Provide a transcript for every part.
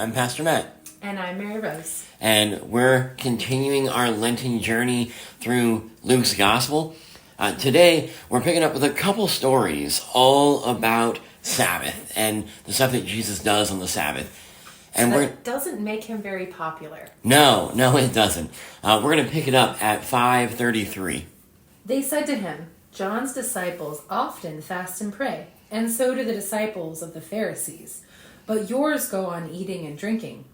I'm Pastor Matt. And I'm Mary Rose. And we're continuing our Lenten journey through Luke's Gospel. Today, we're picking up with a couple stories all about Sabbath and the stuff that Jesus does on the Sabbath. And that doesn't make him very popular. No, it doesn't. We're going to pick it up at 5:33. They said to him, John's disciples often fast and pray, and so do the disciples of the Pharisees. But yours go on eating and drinking.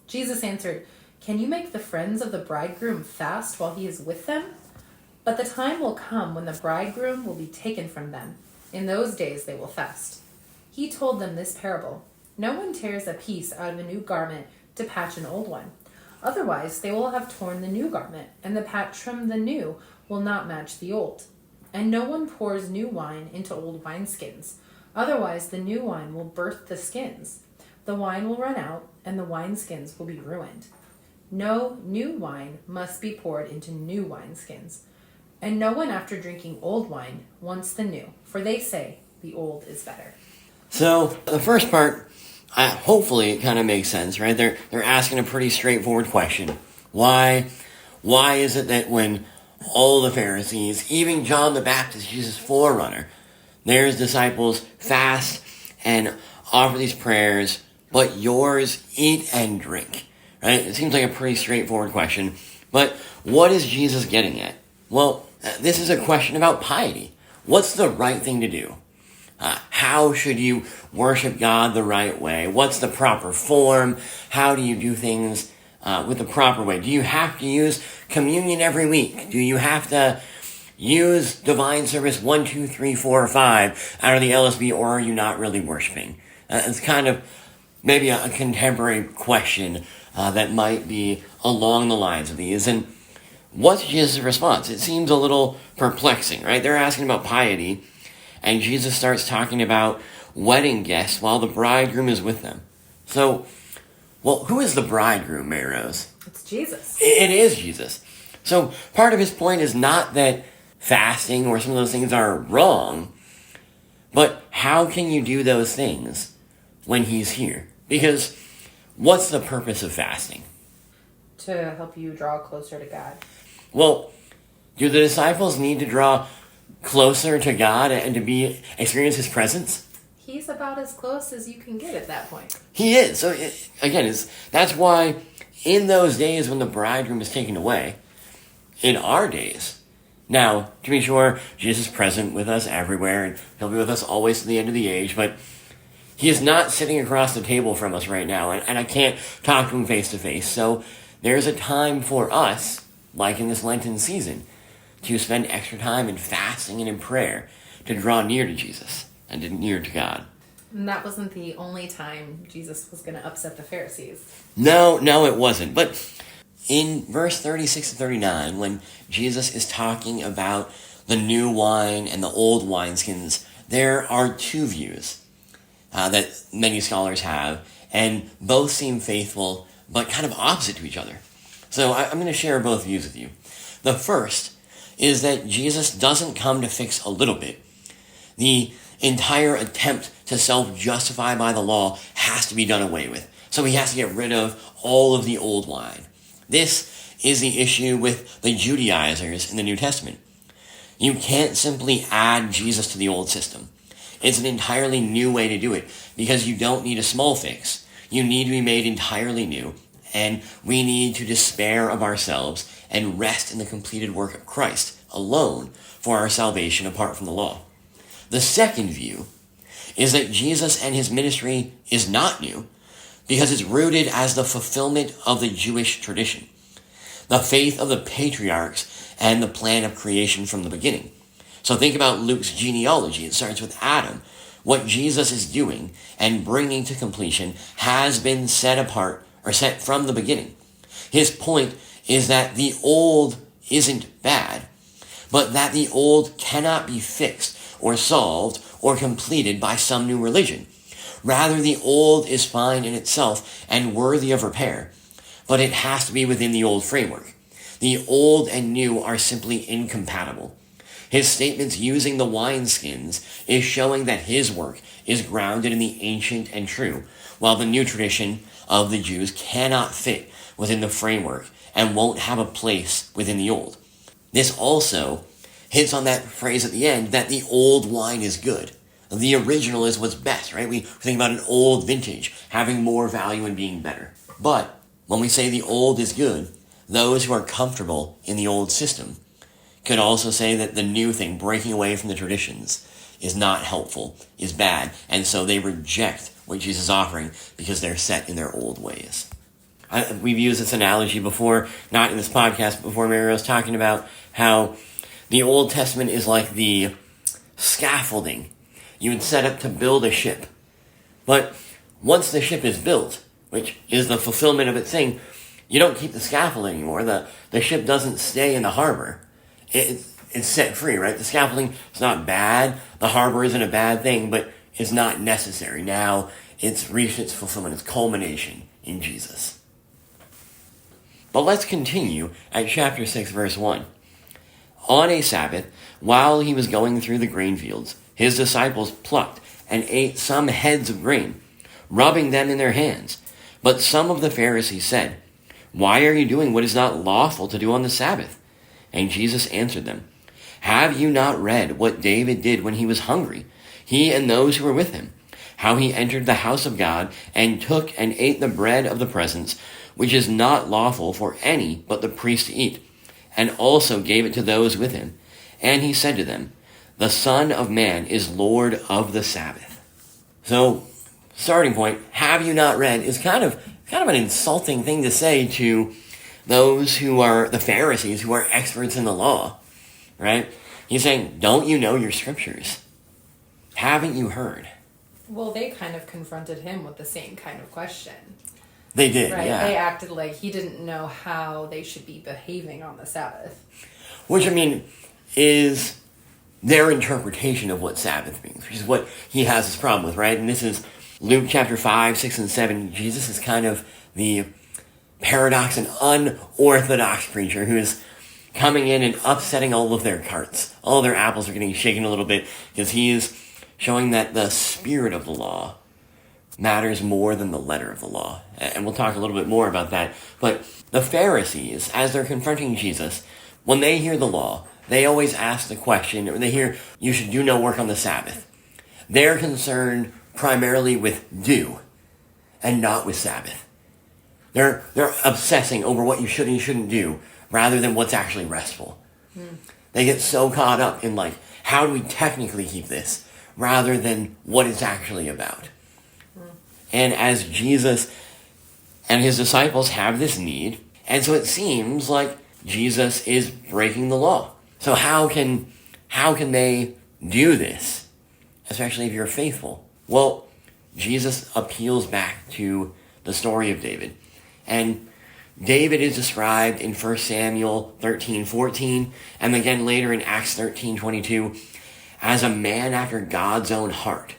Jesus answered, Can you make the friends of the bridegroom fast while he is with them? But the time will come when the bridegroom will be taken from them. In those days they will fast. He told them this parable. No one tears a piece out of a new garment to patch an old one. Otherwise they will have torn the new garment, and the patch from the new will not match the old. And no one pours new wine into old wineskins. Otherwise the new wine will burst the skins. The wine will run out, and the wineskins will be ruined. No new wine must be poured into new wineskins. And no one after drinking old wine wants the new, for they say the old is better. So the first part, hopefully it kind of makes sense, right? They're asking a pretty straightforward question. Why is it that when all the Pharisees, even John the Baptist, Jesus' forerunner, their disciples fast and offer these prayers, but yours eat and drink, right? It seems like a pretty straightforward question, but what is Jesus getting at? Well, this is a question about piety. What's the right thing to do? How should you worship God the right way? What's the proper form? How do you do things with the proper way? Do you have to use communion every week? Do you have to use divine service 1, 2, 3, 4, or 5 out of the LSB, or are you not really worshiping? It's kind of maybe a contemporary question that might be along the lines of these. And what's Jesus' response? It seems a little perplexing, right? They're asking about piety, and Jesus starts talking about wedding guests while the bridegroom is with them. So, well, who is the bridegroom, Mary Rose? It's Jesus. It is Jesus. So part of his point is not that fasting or some of those things are wrong, but how can you do those things when he's here? Because what's the purpose of fasting? To help you draw closer to God. Well, do the disciples need to draw closer to God and to experience his presence? He's about as close as you can get at that point. He is. So that's why in those days when the bridegroom is taken away, in our days, now, to be sure, Jesus is present with us everywhere, and he'll be with us always to the end of the age, but he is not sitting across the table from us right now, and I can't talk to him face to face. So there's a time for us, like in this Lenten season, to spend extra time in fasting and in prayer to draw near to Jesus and to near to God. And that wasn't the only time Jesus was going to upset the Pharisees. No, it wasn't. But in verse 36 and 39, when Jesus is talking about the new wine and the old wineskins, there are two views that many scholars have, and both seem faithful, but kind of opposite to each other. So I'm going to share both views with you. The first is that Jesus doesn't come to fix a little bit. The entire attempt to self-justify by the law has to be done away with. So he has to get rid of all of the old wine. This is the issue with the Judaizers in the New Testament. You can't simply add Jesus to the old system. It's an entirely new way to do it, because you don't need a small fix. You need to be made entirely new, and we need to despair of ourselves and rest in the completed work of Christ alone for our salvation apart from the law. The second view is that Jesus and his ministry is not new, because it's rooted as the fulfillment of the Jewish tradition, the faith of the patriarchs, and the plan of creation from the beginning. So think about Luke's genealogy. It starts with Adam. What Jesus is doing and bringing to completion has been set apart or set from the beginning. His point is that the old isn't bad, but that the old cannot be fixed or solved or completed by some new religion. Rather, the old is fine in itself and worthy of repair, but it has to be within the old framework. The old and new are simply incompatible. His statements using the wineskins is showing that his work is grounded in the ancient and true, while the new tradition of the Jews cannot fit within the framework and won't have a place within the old. This also hits on that phrase at the end that the old wine is good. The original is what's best, right? We think about an old vintage having more value and being better. But when we say the old is good, those who are comfortable in the old system could also say that the new thing, breaking away from the traditions, is not helpful, is bad, and so they reject what Jesus is offering because they're set in their old ways. We've used this analogy before, not in this podcast, but before. Mary was talking about how the Old Testament is like the scaffolding you would set up to build a ship. But once the ship is built, which is the fulfillment of its thing, you don't keep the scaffold anymore. The ship doesn't stay in the harbor. It's set free, right? The scaffolding is not bad. The harbor isn't a bad thing, but it's not necessary. Now it's reached its fulfillment, its culmination in Jesus. But let's continue at chapter 6, verse 1. On a Sabbath, while he was going through the grain fields, his disciples plucked and ate some heads of grain, rubbing them in their hands. But some of the Pharisees said, "Why are you doing what is not lawful to do on the Sabbath?" And Jesus answered them, "Have you not read what David did when he was hungry, he and those who were with him, how he entered the house of God and took and ate the bread of the presence, which is not lawful for any but the priest to eat, and also gave it to those with him? And he said to them, the Son of Man is Lord of the Sabbath." So, starting point, have you not read, is kind of an insulting thing to say to those who are the Pharisees, who are experts in the law, right? He's saying, don't you know your scriptures? Haven't you heard? Well, they kind of confronted him with the same kind of question. They did, right? Yeah. They acted like he didn't know how they should be behaving on the Sabbath. Which, I mean, is their interpretation of what Sabbath means, which is what he has this problem with, right? And this is Luke chapter 5, 6, and 7. Jesus is kind of the paradox and unorthodox preacher who is coming in and upsetting all of their carts. All of their apples are getting shaken a little bit because he is showing that the spirit of the law matters more than the letter of the law. And we'll talk a little bit more about that. But the Pharisees, as they're confronting Jesus, when they hear the law, they always ask the question, or they hear, you should do no work on the Sabbath. They're concerned primarily with do and not with Sabbath. They're obsessing over what you should and you shouldn't do rather than what's actually restful. They get so caught up in like, how do we technically keep this rather than what it's actually about. And as Jesus and his disciples have this need, and so it seems like Jesus is breaking the law. So how can they do this, especially if you're faithful? Well, Jesus appeals back to the story of David. And David is described in 1 Samuel 13:14, and again later in Acts 13:22, as a man after God's own heart.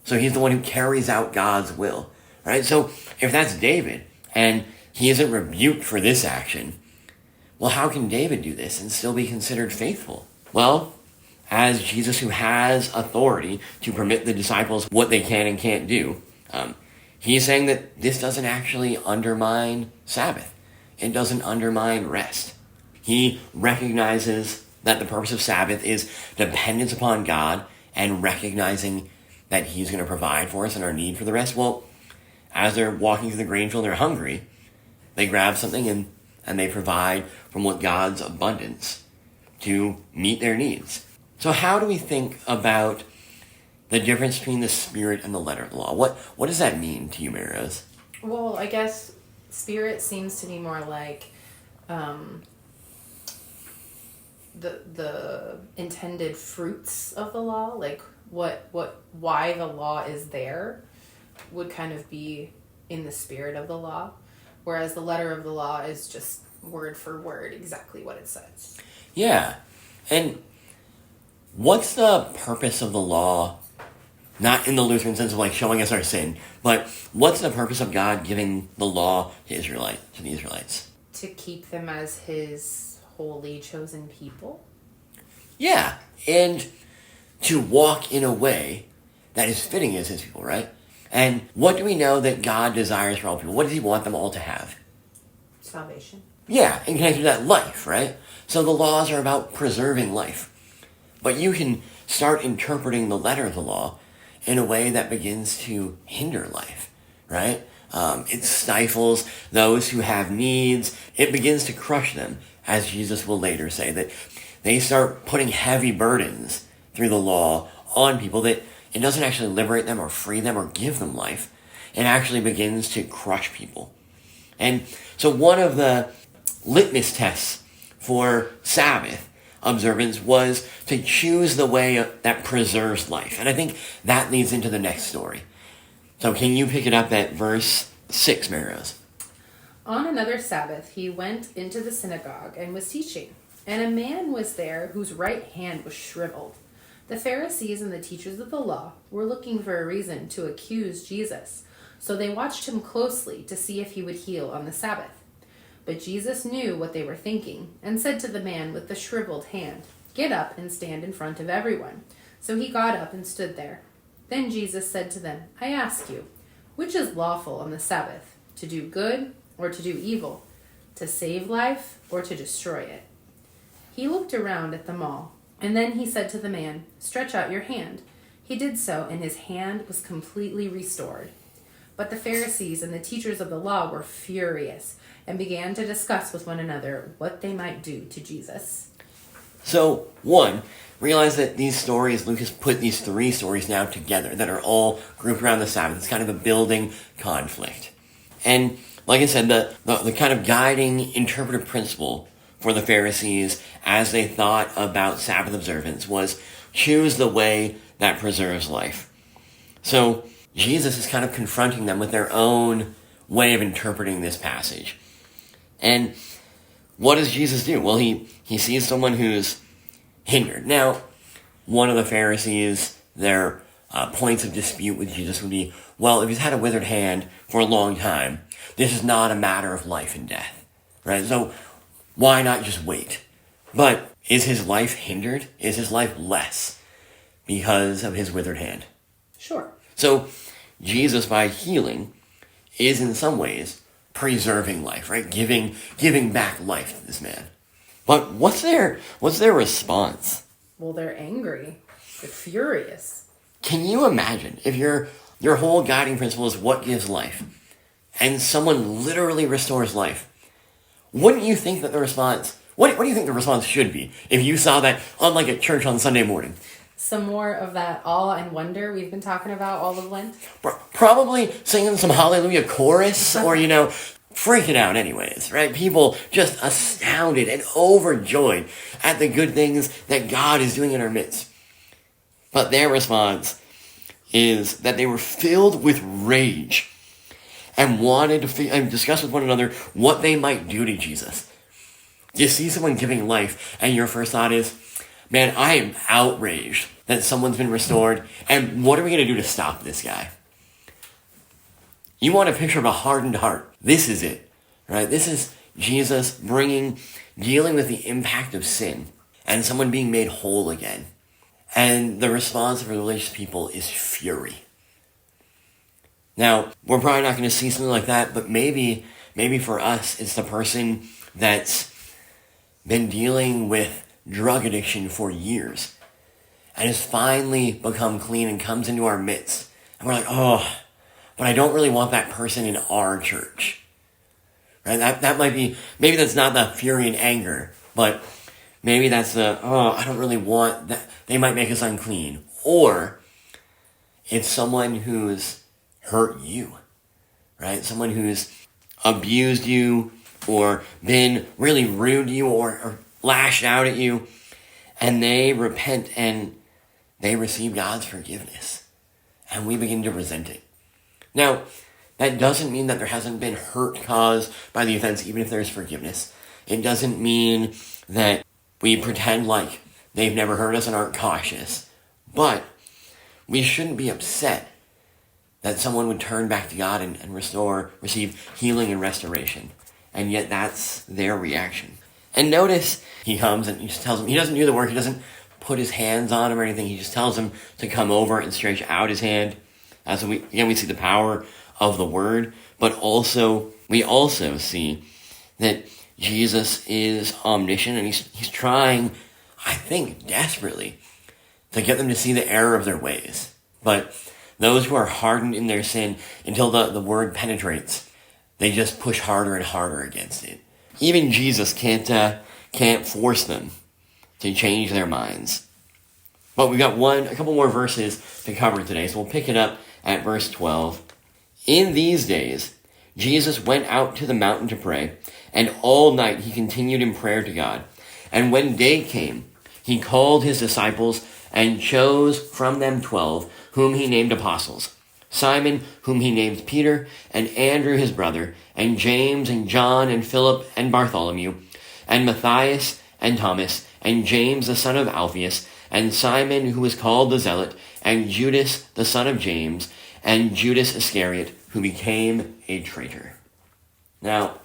So he's the one who carries out God's will, right? So if that's David, and he isn't rebuked for this action, well, how can David do this and still be considered faithful? Well, as Jesus, who has authority to permit the disciples what they can and can't do, he's saying that this doesn't actually undermine Sabbath. It doesn't undermine rest. He recognizes that the purpose of Sabbath is dependence upon God and recognizing that he's going to provide for us and our need for the rest. Well, as they're walking through the grain field and they're hungry, they grab something and they provide from what God's abundance to meet their needs. So how do we think about the difference between the spirit and the letter of the law? What does that mean to you, Maros? Well, I guess spirit seems to be more like the intended fruits of the law, like why the law is there would kind of be in the spirit of the law, whereas the letter of the law is just word for word exactly what it says. Yeah. And what's the purpose of the law? Not in the Lutheran sense of like showing us our sin, but what's the purpose of God giving the law to the Israelites? To keep them as his holy chosen people. Yeah, and to walk in a way that is fitting as his people, right? And what do we know that God desires for all people? What does he want them all to have? Salvation. Yeah, and connected to that life, right? So the laws are about preserving life. But you can start interpreting the letter of the law in a way that begins to hinder life, right? It stifles those who have needs. It begins to crush them, as Jesus will later say, that they start putting heavy burdens through the law on people that it doesn't actually liberate them or free them or give them life. It actually begins to crush people. And so one of the litmus tests for Sabbath observance was to choose the way that preserves life. And I think that leads into the next story. So can you pick it up at verse 6, Mary Rose? On another Sabbath, he went into the synagogue and was teaching. And a man was there whose right hand was shriveled. The Pharisees and the teachers of the law were looking for a reason to accuse Jesus. So they watched him closely to see if he would heal on the Sabbath. But Jesus knew what they were thinking and said to the man with the shriveled hand, "Get up and stand in front of everyone." So he got up and stood there. Then Jesus said to them, "I ask you, which is lawful on the Sabbath, to do good or to do evil, to save life or to destroy it?" He looked around at them all, and then he said to the man, "Stretch out your hand." He did so, and his hand was completely restored. But the Pharisees and the teachers of the law were furious and began to discuss with one another what they might do to Jesus. So, one, realize that these stories, Luke has put these three stories now together that are all grouped around the Sabbath. It's kind of a building conflict. And like I said, the kind of guiding interpretive principle for the Pharisees as they thought about Sabbath observance was choose the way that preserves life. So Jesus is kind of confronting them with their own way of interpreting this passage. And what does Jesus do? Well, he sees someone who's hindered. Now, one of the Pharisees, their points of dispute with Jesus would be, well, if he's had a withered hand for a long time, this is not a matter of life and death, right? So why not just wait? But is his life hindered? Is his life less because of his withered hand? Sure. So Jesus, by healing, is in some ways preserving life, right? Giving back life to this man. But what's their response? Well, they're angry. They're furious. Can you imagine if your whole guiding principle is what gives life, and someone literally restores life? Wouldn't you think that the response? What do you think the response should be if you saw that on like a church on Sunday morning? Some more of that awe and wonder we've been talking about all of Lent. Probably singing some Hallelujah chorus, or, freaking out anyways, right? People just astounded and overjoyed at the good things that God is doing in our midst. But their response is that they were filled with rage and wanted to discuss with one another what they might do to Jesus. You see someone giving life, and your first thought is, man, I am outraged that someone's been restored, and what are we going to do to stop this guy? You want a picture of a hardened heart. This is it, right? This is Jesus dealing with the impact of sin, and someone being made whole again. And the response of religious people is fury. Now, we're probably not going to see something like that, but maybe for us, it's the person that's been dealing with drug addiction for years and has finally become clean and comes into our midst. And we're like, oh, but I don't really want that person in our church. Right? That might be, maybe that's not the fury and anger, but maybe that's I don't really want that. They might make us unclean. Or it's someone who's hurt you, right? Someone who's abused you or been really rude to you or lashed out at you, and they repent and they receive God's forgiveness, and we begin to resent it. Now, that doesn't mean that there hasn't been hurt caused by the offense, even if there's forgiveness. It doesn't mean that we pretend like they've never hurt us and aren't cautious. But we shouldn't be upset that someone would turn back to God and receive healing and restoration. And yet that's their reaction. And notice he comes and he just tells them, he doesn't do the work, he doesn't put his hands on him or anything. He just tells him to come over and stretch out his hand. So we see the power of the word, but we also see that Jesus is omniscient, and he's trying, I think, desperately to get them to see the error of their ways. But those who are hardened in their sin, until the word penetrates, they just push harder and harder against it. Even Jesus can't force them to change their minds. But we've got a couple more verses to cover today, so we'll pick it up at verse 12. In these days, Jesus went out to the mountain to pray, and all night he continued in prayer to God. And when day came, he called his disciples and chose from them 12, whom he named apostles: Simon, whom he named Peter, and Andrew his brother, and James and John and Philip and Bartholomew, and Matthias and Thomas, and James the son of Alphaeus, and Simon who was called the Zealot, and Judas the son of James, and Judas Iscariot, who became a traitor. Now,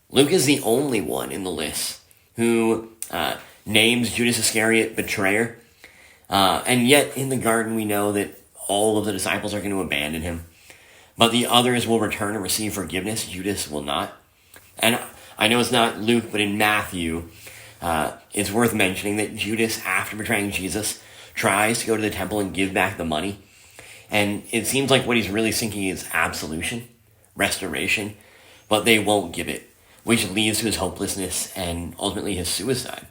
Luke is the only one in the list who names Judas Iscariot betrayer, and yet in the garden we know that all of the disciples are going to abandon him, but the others will return and receive forgiveness. Judas will not. And I know it's not Luke, but in Matthew, it's worth mentioning that Judas, after betraying Jesus, tries to go to the temple and give back the money. And it seems like what he's really seeking is absolution, restoration, but they won't give it, which leads to his hopelessness and ultimately his suicide.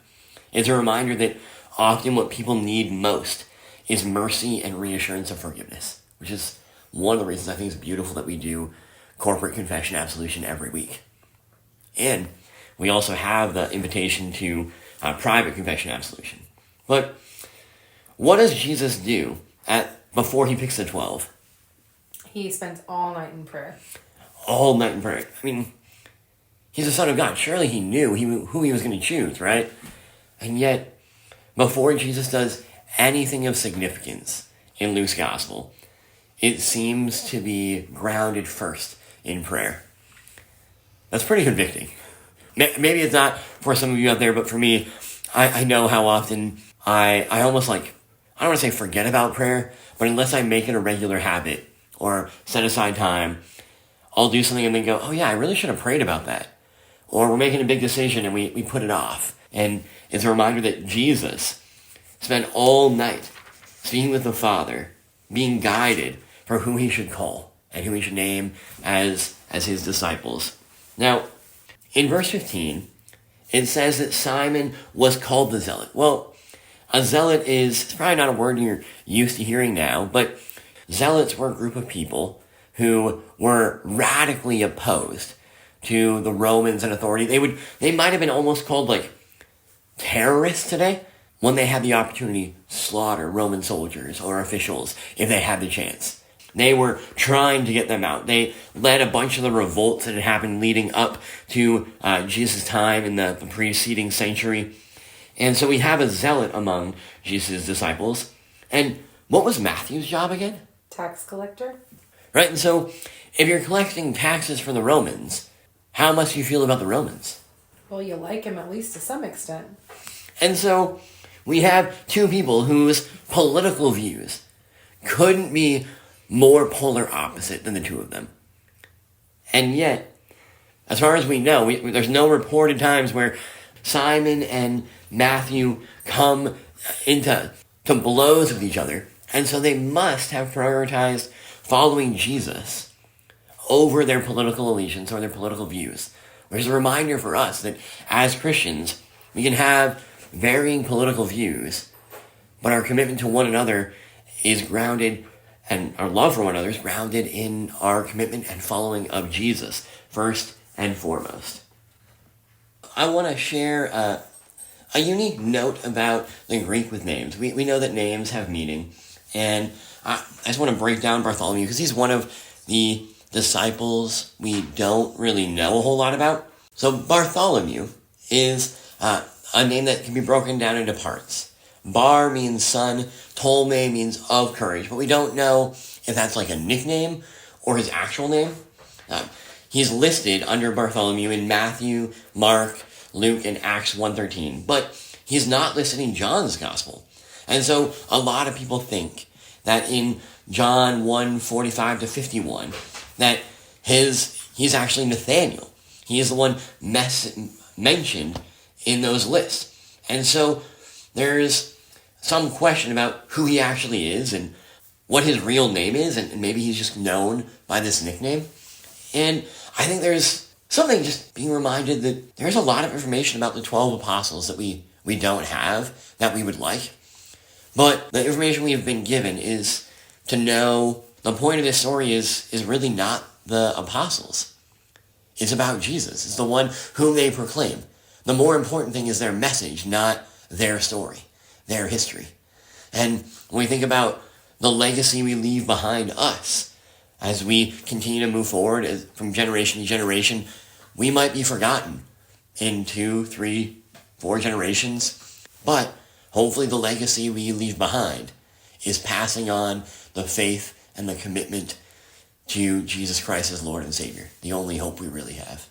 It's a reminder that often what people need most is mercy and reassurance of forgiveness, which is one of the reasons I think it's beautiful that we do corporate confession absolution every week. And we also have the invitation to private confession absolution. But what does Jesus do before he picks the 12? He spends all night in prayer. All night in prayer. I mean, he's the Son of God. Surely he knew who he was going to choose, right? And yet, before Jesus does anything of significance in Luke's gospel, it seems to be grounded first in prayer. That's pretty convicting. Maybe it's not for some of you out there, but for me, I know how often I almost I don't want to say forget about prayer, but unless I make it a regular habit or set aside time, I'll do something and then go, oh yeah, I really should have prayed about that. Or we're making a big decision and we put it off. And it's a reminder that Jesus spent all night speaking with the Father, being guided for who he should call and who he should name as his disciples. Now, in verse 15, it says that Simon was called the Zealot. Well, a zealot it's probably not a word you're used to hearing now, but zealots were a group of people who were radically opposed to the Romans and authority. They might have been almost called terrorists today when they had the opportunity to slaughter Roman soldiers or officials if they had the chance. They were trying to get them out. They led a bunch of the revolts that had happened leading up to Jesus' time in the preceding century. And so we have a zealot among Jesus' disciples. And what was Matthew's job again? Tax collector. Right, and so if you're collecting taxes for the Romans, how must you feel about the Romans? Well, you like him at least to some extent. And so we have two people whose political views couldn't be more polar opposite than the two of them. And yet, as far as we know, there's no reported times where Simon and Matthew come into blows with each other. And so they must have prioritized following Jesus over their political allegiance or their political views. Which is a reminder for us that as Christians, we can have varying political views, but our commitment to one another is grounded, and our love for one another is grounded in our commitment and following of Jesus, first and foremost. I want to share a unique note about the Greek with names. We know that names have meaning, and I just want to break down Bartholomew because he's one of the disciples we don't really know a whole lot about. So Bartholomew is a name that can be broken down into parts. Bar means son, Tolme means of courage, but we don't know if that's a nickname or his actual name. He's listed under Bartholomew in Matthew, Mark, Luke, and Acts 1:13, but he's not listed in John's gospel. And so a lot of people think that in John 1:45 to 51, that he's actually Nathaniel. He is the one mentioned in those lists. And so there's some question about who he actually is and what his real name is, and maybe he's just known by this nickname. And I think there's something just being reminded that there's a lot of information about the 12 apostles that we don't have, that we would like. But the information we have been given is to know the point of this story is really not the apostles. It's about Jesus. It's the one whom they proclaim. The more important thing is their message, not their story, their history. And when we think about the legacy we leave behind us, as we continue to move forward from generation to generation, we might be forgotten in 2, 3, 4 generations. But hopefully the legacy we leave behind is passing on the faith and the commitment to Jesus Christ as Lord and Savior, the only hope we really have.